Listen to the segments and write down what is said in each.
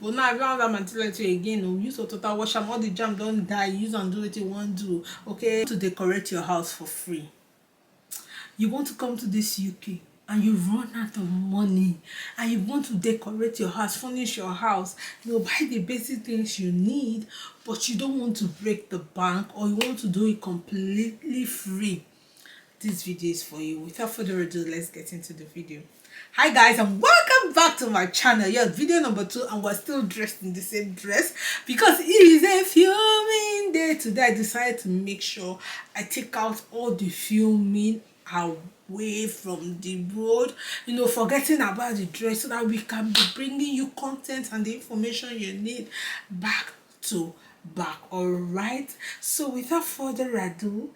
but now I don't have that mentality again. Oh, use your total wash am, all the jam don't die, use and do what you want to do. Okay, to decorate your house for free. You want to come to this UK and you run out of money and you want to decorate your house, furnish your house, buy the basic things you need, but you don't want to break the bank, or you want to do it completely free. This video is for you. Without further ado, let's get into the video. Hi guys, and welcome back to my channel. Yes, video number 2, and we're still dressed in the same dress because it is a filming day today. I decided to make sure I take out all the filming away from the road, forgetting about the dress, so that we can be bringing you content and the information you need back to back. All right, so without further ado,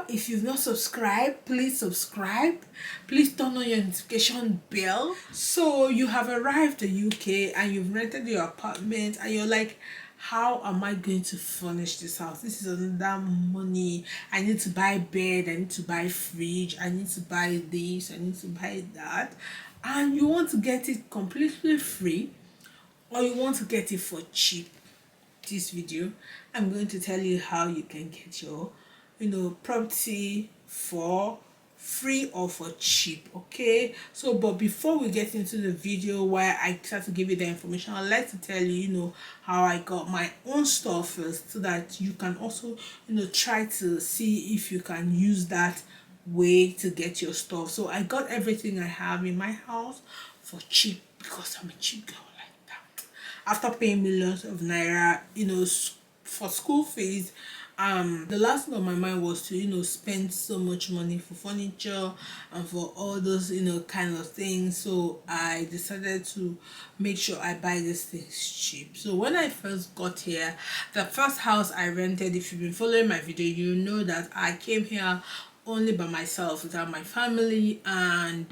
if you've not subscribed, please subscribe. Please turn on your notification bell. So you have arrived in UK and you've rented your apartment and you're like, how am I going to furnish this house? This is another money. I need to buy bed, I need to buy fridge, I need to buy this, I need to buy that. And you want to get it completely free, or you want to get it for cheap. This video, I'm going to tell you how you can get your property for free or for cheap. Okay, so but before we get into the video where I start to give you the information, I'd like to tell you how I got my own stuff first, so that you can also try to see if you can use that way to get your stuff. So I got everything I have in my house for cheap because I'm a cheap girl like that. After paying millions of naira for school fees, the last thing on my mind was to spend so much money for furniture and for all those kind of things. So I decided to make sure I buy these things cheap. So when I first got here, the first house I rented, if you've been following my video, you know that I came here only by myself without my family, and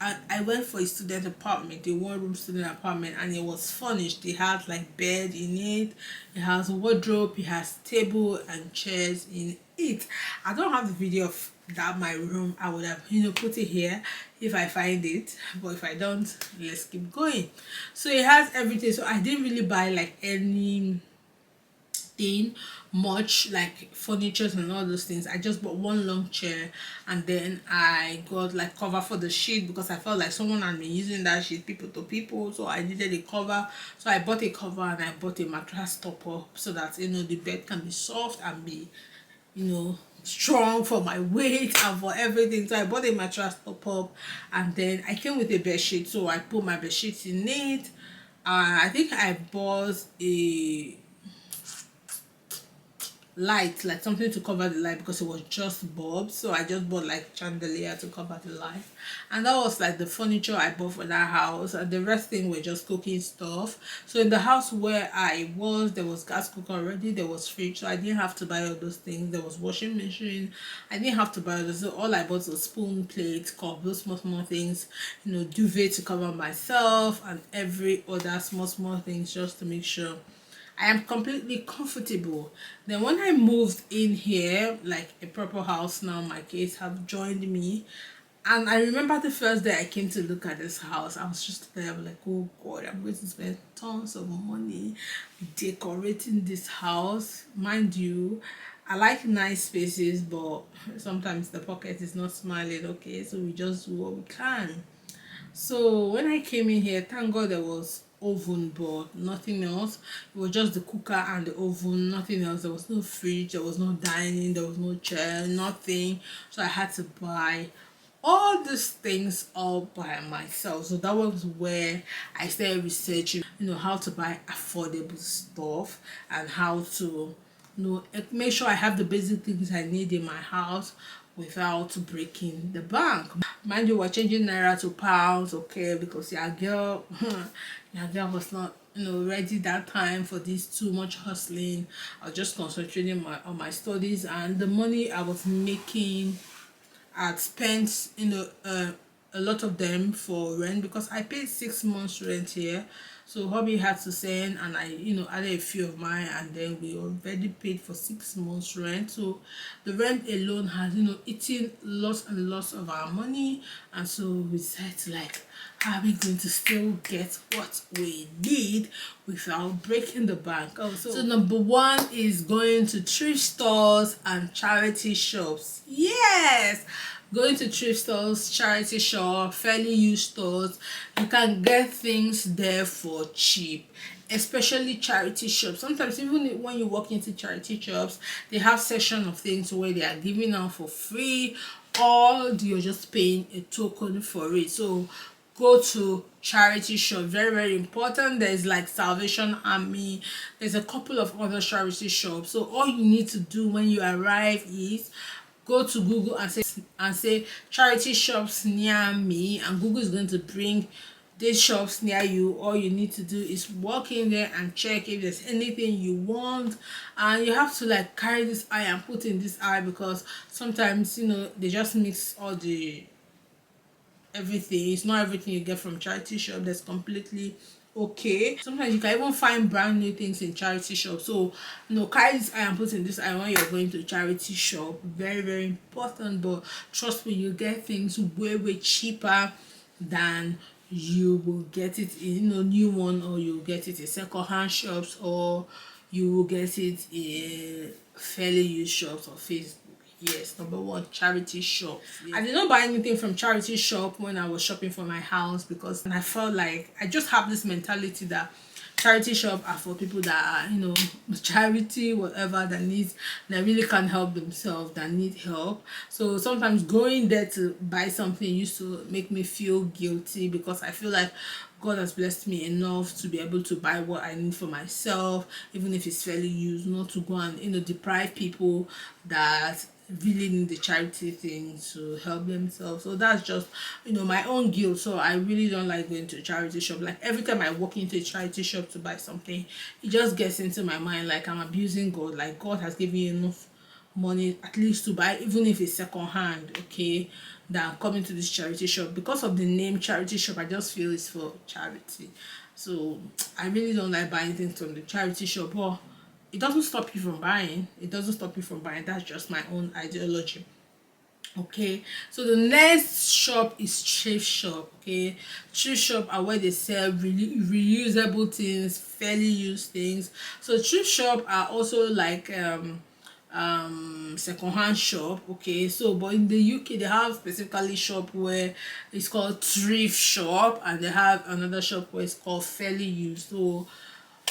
I went for a student apartment, a 1-room student apartment, and it was furnished. It has like bed in it, it has a wardrobe, it has table and chairs in it. I don't have the video of that my room. I would have put it here if I find it, but if I don't, let's keep going. So it has everything. So I didn't really buy like anything much like furniture and all those things. I just bought one long chair, and then I got like cover for the sheet because I felt like someone had been using that sheet people to people, so I needed a cover. So I bought a cover and I bought a mattress topper so that the bed can be soft and be strong for my weight and for everything. So I bought a mattress topper, and then I came with a bed sheet, so I put my bed sheet in it. I think I bought a light, like something to cover the light, because it was just bulbs. So I just bought like chandelier to cover the light, and that was like the furniture I bought for that house. And the rest thing were just cooking stuff. So in the house where I was, there was gas cooker already, there was fridge, so I didn't have to buy all those things. There was washing machine, I didn't have to buy all those. So all I bought was spoon, plate, cup, those small things, duvet to cover myself, and every other small things, just to make sure I am completely comfortable. Then when I moved in here, like a proper house now, my kids have joined me. And I remember the first day I came to look at this house, I was just there, like, oh God, I'm going to spend tons of money decorating this house. Mind you, I like nice spaces, but sometimes the pocket is not smiling. Okay, so we just do what we can. So when I came in here, thank God there was oven, but nothing else. It was just the cooker and the oven, nothing else. There was no fridge, there was no dining, there was no chair, nothing. So I had to buy all these things all by myself. So that was where I started researching how to buy affordable stuff and how to make sure I have the basic things I need in my house without breaking the bank. Mind you, we're changing naira to pounds, okay, because your girl was not ready that time for this too much hustling. I was just concentrating on my studies, and the money I was making, I'd spent a lot of them for rent because I paid 6 months rent here. So hubby had to send, and I added a few of mine, and then we already paid for 6 months rent. So the rent alone has eaten lots and lots of our money. And so we said, like, how are we going to still get what we need without breaking the bank? So number one is going to thrift stores and charity shops. Yes, going to thrift stores, charity shop, fairly used stores. You can get things there for cheap, especially charity shops. Sometimes even when you walk into charity shops, they have section of things where they are giving out for free, or you're just paying a token for it. So go to charity shop, very very important. There's like Salvation Army, there's a couple of other charity shops. So all you need to do when you arrive is go to Google and say charity shops near me, and Google is going to bring these shops near you. All you need to do is walk in there and check if there's anything you want, and you have to like carry this eye and put in this eye, because sometimes they just mix all the everything. It's not everything you get from charity shop that's completely okay. Sometimes you can even find brand new things in charity shop. So carry this eye and put in this eye when you're going to charity shop. Very very important. But trust me, you get things way way cheaper than you will get it in new one, or you get it in second-hand shops, or you will get it in fairly used shops or Facebook. Yes, number one, charity shop. Yes. I did not buy anything from charity shop when I was shopping for my house, because I felt like I just have this mentality that charity shop are for people that are charity whatever, that really can't help themselves, that need help. So sometimes going there to buy something used to make me feel guilty, because I feel like God has blessed me enough to be able to buy what I need for myself, even if it's fairly used, not to go and deprive people that really need the charity thing to help themselves. So that's just my own guilt. So I really don't like going to a charity shop. Like every time I walk into a charity shop to buy something, it just gets into my mind like I'm abusing God. Like God has given you enough money at least to buy, even if it's second hand, okay, than coming to this charity shop. Because of the name charity shop, I just feel it's for charity. So I really don't like buying things from the charity shop. But it doesn't stop you from buying. That's just my own ideology. Okay, so the next shop is thrift shop. Okay, thrift shop are where they sell really reusable things, fairly used things. So thrift shop are also like second-hand shop. Okay, so but in the UK they have specifically shop where it's called thrift shop, and they have another shop where it's called fairly used. So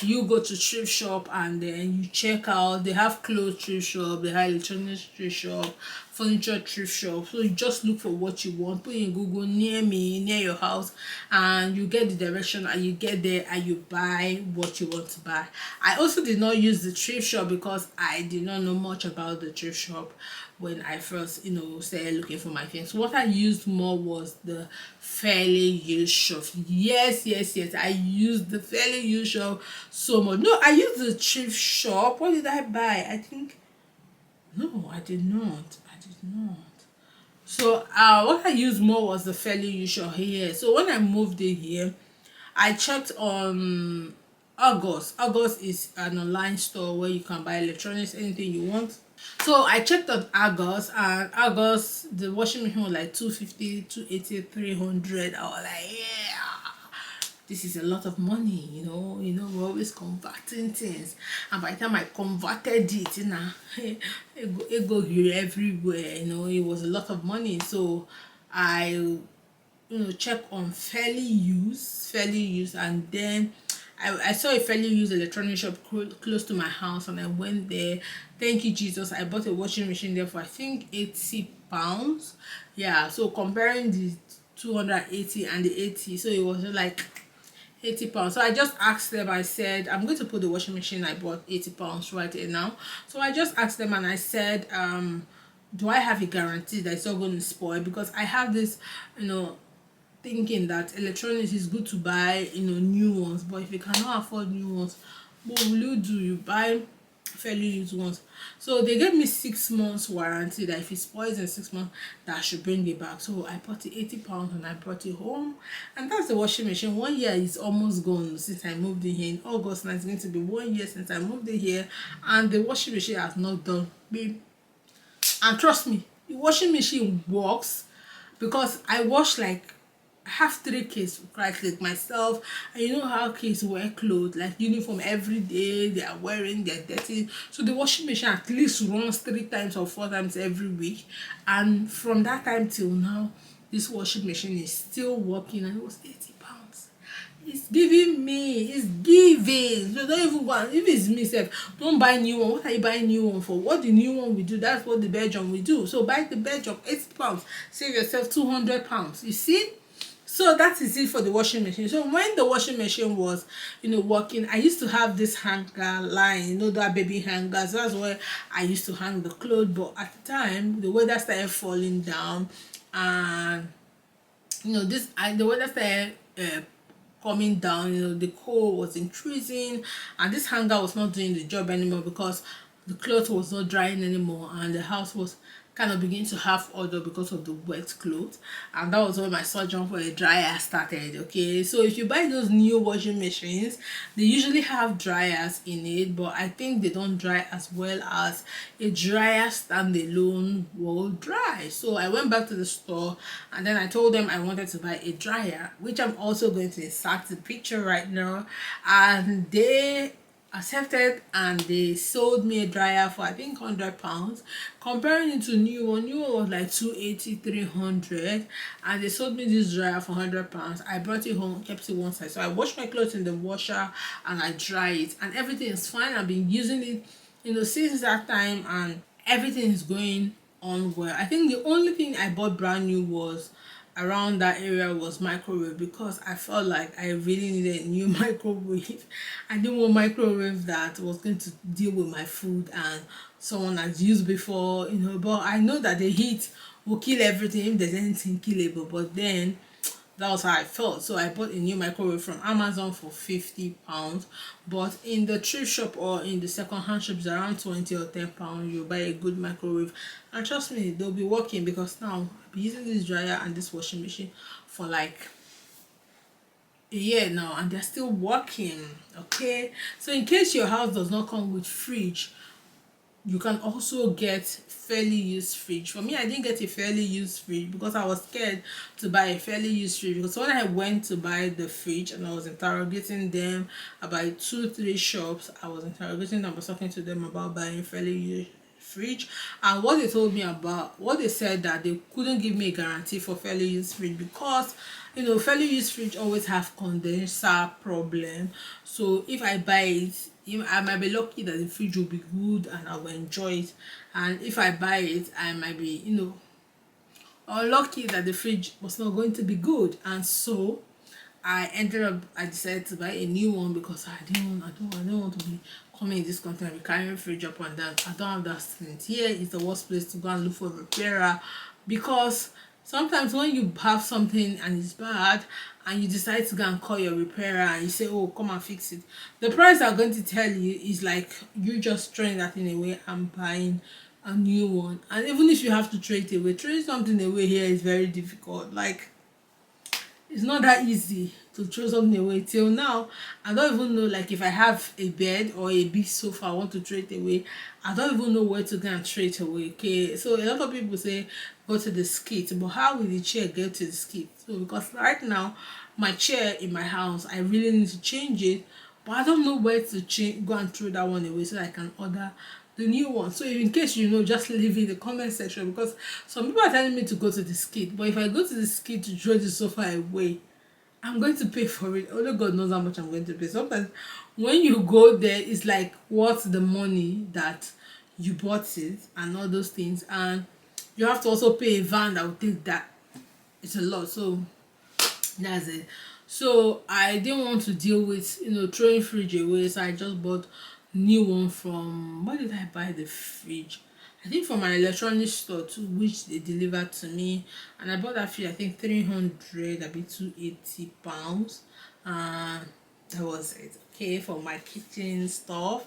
you go to thrift shop and then you check out. They have clothes thrift shop, they have electronics thrift shop, furniture thrift shop. So you just look for what you want, put in Google near me, near your house, and you get the direction, and you get there and you buy what you want to buy. I also did not use the thrift shop because I did not know much about the thrift shop when I first started looking for my things. What I used more was the fairly used shop. Yes, I used the fairly used shop so much. No, I used the thrift shop. What did I buy? I think no, I did not. So what I used more was the fairly used shop here. So when I moved in here, I checked on August. August is an online store where you can buy electronics, anything you want. So I checked on August, and August the washing machine was like 250, 280, 300. I was like, yeah, this is a lot of money. We're always converting things, and by the time I converted it, it go here everywhere. It was a lot of money. So I check on fairly used, and then I saw a fairly used electronic shop close to my house, and I went there. Thank you Jesus, I bought a washing machine there for I think £80. Yeah, so comparing the 280 and the 80, so it was like £80. So I just asked them. I said, I'm going to put the washing machine I bought £80 right here now. So I just asked them and I said, do I have a guarantee that it's not going to spoil? Because I have this thinking that electronics is good to buy new ones, but if you cannot afford new ones, what will you do? You buy fairly used ones. So they gave me 6 months warranty that if it spoils in 6 months, that I should bring it back. So I bought it £80 and I brought it home. And that's the washing machine. 1 year is almost gone since I moved in here. In August, now it's going to be 1 year since I moved in here, and the washing machine has not done me. And trust me, the washing machine works, because I wash like, I have 3 kids, like myself, and you know how kids wear clothes like uniform every day, they are wearing, they're dirty. So the washing machine at least runs 3 times or 4 times every week, and from that time till now, this washing machine is still working, and it was £80. It's giving me, it's giving. So don't even go and, if it's me sef, don't buy new one. What are you buying new one for? What the new one will do, that's what the Belgium will do. So buy the Belgium, £80, save yourself £200. You see? So that is it for the washing machine. So when the washing machine was, working, I used to have this hanger line, that baby hangers. That's where I used to hang the clothes. But at the time, the weather started falling down, and the weather started coming down. The cold was increasing, and this hanger was not doing the job anymore, because the cloth was not drying anymore, and the house was kind of beginning to have odor because of the wet clothes. And that was when my surgeon for a dryer started. Okay, so if you buy those new washing machines, they usually have dryers in it, but I think they don't dry as well as a dryer standalone will dry. So I went back to the store, and then I told them I wanted to buy a dryer, which I'm also going to insert the picture right now, and they accepted, and they sold me a dryer for I think £100. Comparing it to new one was like 280, 300, and they sold me this dryer for £100. I brought it home, kept it one side, so I washed my clothes in the washer and I dry it, and everything is fine. I've been using it since that time, and everything is going on well. I think the only thing I bought brand new was around that area was microwave, because I felt like I really needed a new microwave. I didn't want microwave that was going to deal with my food and someone has used before, but I know that the heat will kill everything if there's anything killable. But then that was how I felt, so I bought a new microwave from Amazon for £50. But in the thrift shop or in the second-hand shops, around 20 or £10, you buy a good microwave, and trust me, they'll be working, because now I've been using this dryer and this washing machine for like a year now, and they're still working. Okay, so in case your house does not come with fridge, you can also get fairly used fridge. For me, I didn't get a fairly used fridge because I was scared to buy a fairly used fridge, because when I went to buy the fridge and I was interrogating them about 2-3 shops, I was talking to them about buying fairly used fridge, and what they said that they couldn't give me a guarantee for fairly used fridge, because fairly used fridge always have condenser problem. So if I buy it, I might be lucky that the fridge will be good and I will enjoy it, and if I buy it, I might be unlucky that the fridge was not going to be good. And so I decided to buy a new one, because I don't want to be coming in this country and carrying fridge up and down. I don't have that strength. Here is the worst place to go and look for a repairer, because sometimes when you have something and it's bad and you decide to go and call your repairer and you say, oh, come and fix it, the price they're going to tell you is like you just throwing that thing away and buying a new one. And even if you have to throw it away, throwing something away here is very difficult. Like, it's not that easy to throw something away. Till now, I don't even know, like if I have a bed or a big sofa I want to throw it away, I don't even know where to go and throw it away. Okay, so a lot of people say go to the skit, but how will the chair get to the skit? So because right now my chair in my house, I really need to change it, but I don't know where to go and throw that one away so that I can order the new one. So in case just leave in the comment section, because some people are telling me to go to the skit, but if I go to the skit to throw the sofa away, I'm going to pay for it. Only God knows how much I'm going to pay. Sometimes when you go there, it's like, what's the money that you bought it and all those things, and you have to also pay a van that will take that. It's a lot. So that's it. So I didn't want to deal with throwing fridge away, so I just bought new one from, where did I buy the fridge? I think from an electronics store too, which they delivered to me, and I bought that fridge I think 300, I be £280. that was it. Okay, for my kitchen stuff,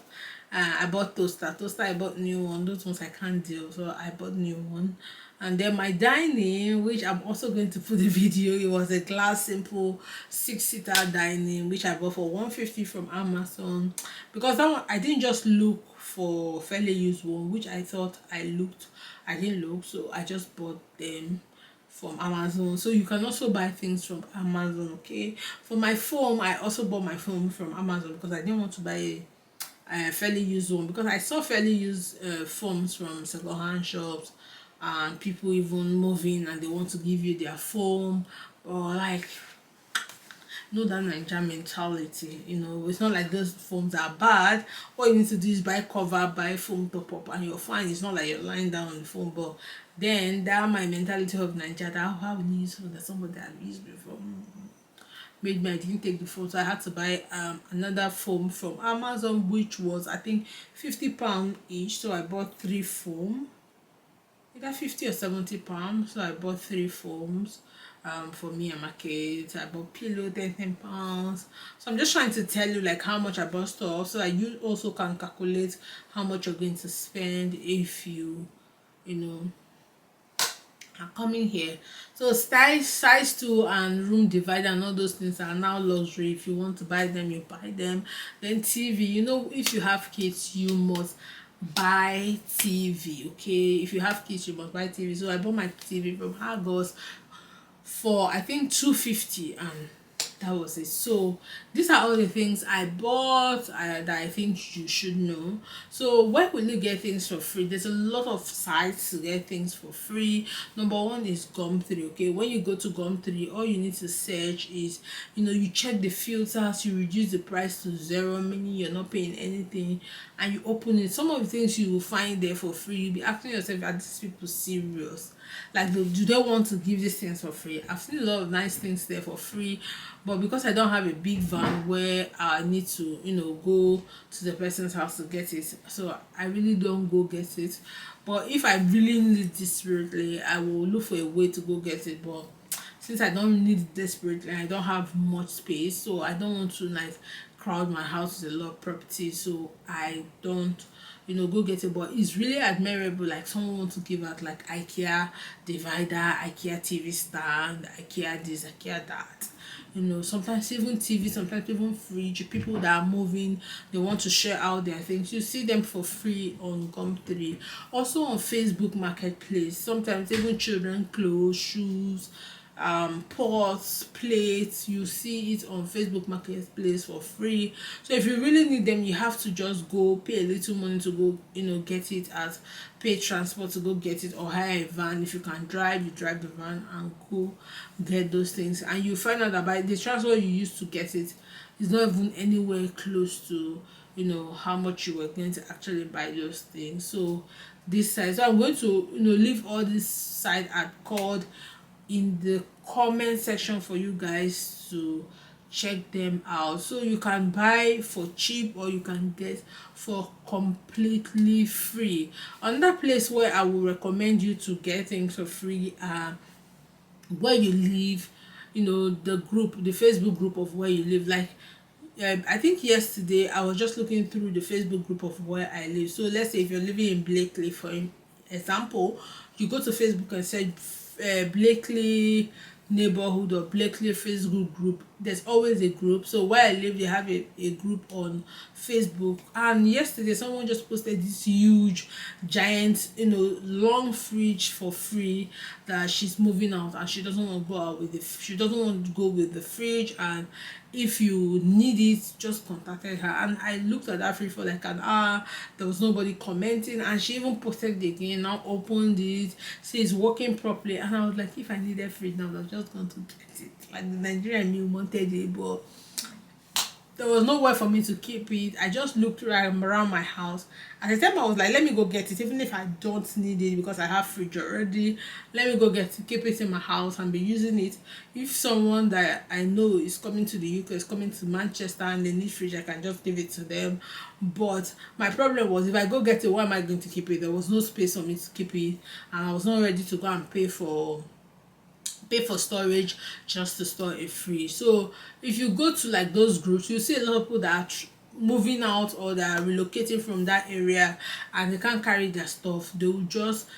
I bought toaster. I bought new one. Those ones I can't deal, so I bought new one. And then my dining, which I'm also going to put the video, it was a glass simple 6-seater dining, which I bought for 150 from Amazon, because that one I didn't just look for fairly used one, which I thought I didn't look, so I just bought them from Amazon. So you can also buy things from Amazon. Okay, for my foam, I also bought my foam from Amazon because I didn't want to buy a fairly used one, because I saw fairly used foams from second-hand shops, and people even moving and they want to give you their foam, or like, know that Nigerian mentality, it's not like those foams are bad. All you need to do is buy cover, buy foam top up, and you're fine. It's not like you're lying down on the foam. But then that my mentality of Nigeria, that how we use foam that somebody had used before, made me, I didn't take the foam, so I had to buy another foam from Amazon, which was I think £50 each. So I bought 3 foam, either 50 or 70 pounds. So I bought 3 foams for me and my kids. I bought pillow, 10 pounds. So I'm just trying to tell you like how much I bought stuff, so that you also can calculate how much you're going to spend if you are coming here. So size 2 and room divider and all those things are now luxury. If you want to buy them, you buy them. Then TV, if you have kids, you must buy TV. Okay, if you have kids, you must buy TV. So I bought my TV from Argos for I think 250, and that was it. So these are all the things I bought that I think you should know. So where will you get things for free? There's a lot of sites to get things for free. Number 1 is Gum3. Okay, when you go to Gum3, all you need to search is, you check the filters, you reduce the price to 0, meaning you're not paying anything, and you open it. Some of the things you will find there for free, you'll be asking yourself, are these people serious? Like, do they want to give these things for free? I've seen a lot of nice things there for free, but because I don't have a big van where I need to go to the person's house to get it, so I really don't go get it. But if I really need it desperately, I will look for a way to go get it. But since I don't need it desperately, I don't have much space, so I don't want to like crowd my house with a lot of property, so I don't go get it. But it's really admirable, like someone wants to give out like IKEA divider, IKEA TV stand, IKEA this, IKEA that, sometimes even TV, sometimes even fridge. People that are moving, they want to share out their things, you see them for free on Gum3. Also on Facebook Marketplace, sometimes even children clothes, shoes, pots, plates, you see it on Facebook Marketplace for free. So if you really need them, you have to just go pay a little money to go get it, as pay transport to go get it, or hire a van. If you can drive, you drive the van and go get those things, and you find out that by the transport you used to get it is not even anywhere close to how much you were going to actually buy those things. So this side, so I'm going to leave all this side at called in the comment section for you guys to check them out. So you can buy for cheap, or you can get for completely free. Another place where I will recommend you to get things for free where you live, the Facebook group of where you live. Like I think yesterday I was just looking through the Facebook group of where I live. So let's say if you're living in Blakely, for example, you go to Facebook and search Blakely neighborhood or Blakely Facebook group. There's always a group. So where I live, they have a group on Facebook, and yesterday someone just posted this huge giant long fridge for free, that she's moving out and she doesn't want to go out with she doesn't want to go with the fridge, and if you need it, just contacted her. And I looked at that fridge for like an hour, there was nobody commenting, and she even posted it again, now opened it, see it's working properly. And I was like, if I needed fridge now, I was just going to get it. Like the Nigerian me wanted it, but there was nowhere for me to keep it. I just looked around my house. At the time I was like, let me go get it, even if I don't need it because I have fridge already. Let me go get it, keep it in my house and be using it. If someone that I know is coming to the UK, is coming to Manchester, and they need fridge, I can just give it to them. But my problem was, if I go get it, where am I going to keep it? There was no space for me to keep it, and I was not ready to go and pay for pay for storage just to store it free. So if you go to like those groups, you see a lot of people that are moving out or that are relocating from that area and they can't carry their stuff. They will just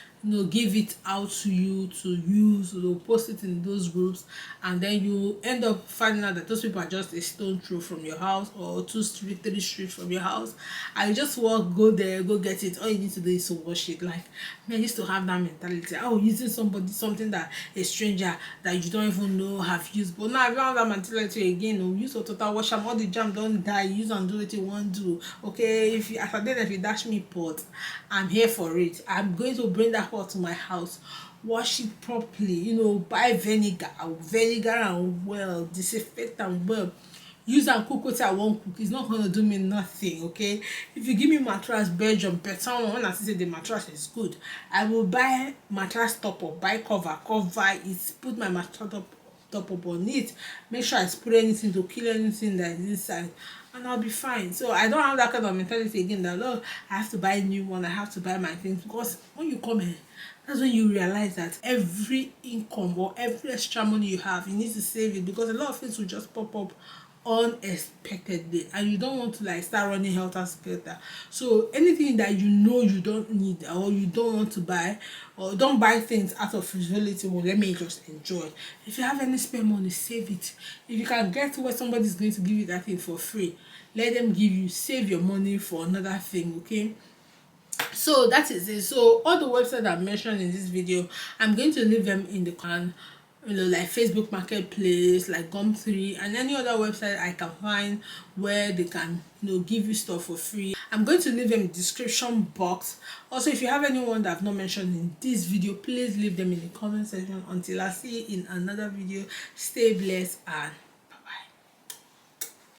give it out to you to use. They'll post it in those groups, and then you end up finding out that those people are just a stone throw from your house or 2 streets 3 streets from your house, and you just walk, go there, go get it. All you need to do is to wash it. Like me, I used to have that mentality. Oh, using something that a stranger that you don't even know have used, but now I don't have that mentality again. Oh, use a total wash am, all the jam don't die, use and do what you want to do. Okay, if you after that, if you dash me pot, I'm here for it. I'm going to bring that pot to my house, wash it properly, buy vinegar and well, disinfect and well, use and cook what I want cook. It's not going to do me nothing. Okay, if you give me mattress Belgium better one, when I say the mattress is good, I will buy mattress top up, buy cover it, put my mattress top up on it, make sure I spray anything to kill anything that is inside, and I'll be fine. So I don't have that kind of mentality again that I have to buy a new one, I have to buy my things, because when you come here, that's when you realize that every income or every extra money you have, you need to save it, because a lot of things will just pop up unexpectedly and you don't want to like start running helter skelter. So anything that you don't need or you don't want to buy, or don't buy things out of frivolity. Well, let me just enjoy. If you have any spare money, save it. If you can get where somebody's going to give you that thing for free, let them give you, save your money for another thing. Okay, so that is it. So all the websites I mentioned in this video, I'm going to leave them in the can, like Facebook Marketplace, like Gum3, and any other website I can find where they can give you stuff for free. I'm going to leave them in the description box. Also, if you have anyone that I've not mentioned in this video, please leave them in the comment section. Until I see you in another video, stay blessed and